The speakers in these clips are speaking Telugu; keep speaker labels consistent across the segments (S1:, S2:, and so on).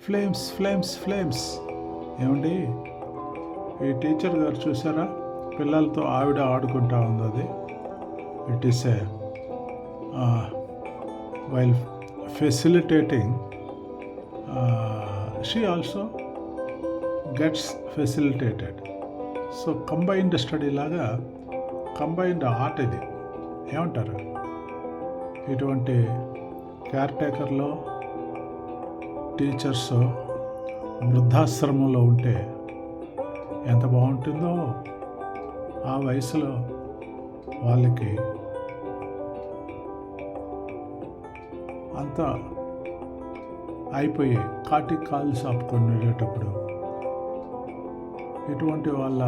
S1: Flames flames flames. ఏమండి, ఈ టీచర్ గారు చూసారా, పిల్లలతో ఆవిడ ఆడుకుంటా ఉంది. అది it is a while facilitating, she also gets facilitated. So combined study లాగా కంబైన్డ్ ఆర్ట్ ఇది. ఏమంటారు? ఇటువంటి కేర్ టేకర్లో టీచర్స్ వృద్ధాశ్రమంలో ఉంటే ఎంత బాగుంటుందో. ఆ వయసులో వాళ్ళకి అంతా అయిపోయి కాటికి కాళ్ళు సాపుకునేటప్పుడు ఇటువంటి వాళ్ళ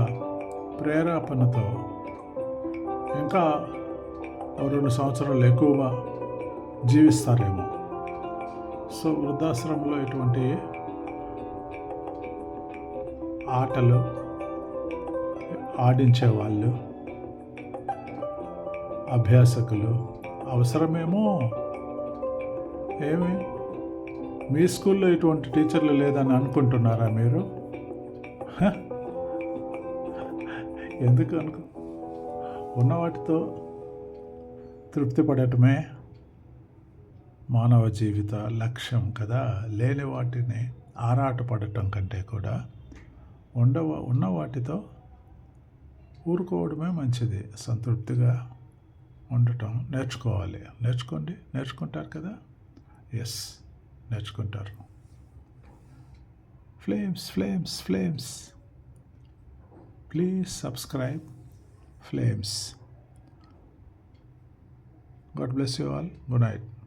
S1: ప్రేరేపణతో ఇంకా 2 సంవత్సరాలు ఎక్కువగా జీవిస్తారేమో. సో వృద్ధాశ్రమంలో ఇటువంటి ఆటలు ఆడించేవాళ్ళు, అభ్యాసకులు అవసరమేమో. ఏమి, మీ స్కూల్లో ఇటువంటి టీచర్లు లేదని అనుకుంటున్నారా మీరు? ఎందుకు ఉన్న వాటితో తృప్తి పడటమే మానవ జీవిత లక్ష్యం కదా. లేని వాటిని ఆరాటపడటం కంటే కూడా ఉన్న వాటితో ఊరుకోవడమే మంచిది. సంతృప్తిగా ఉండటం నేర్చుకోవాలి. నేర్చుకుంటారు కదా. ఎస్, నేర్చుకుంటారు. Flames flames flames. Please subscribe flames. God bless you all. Good night.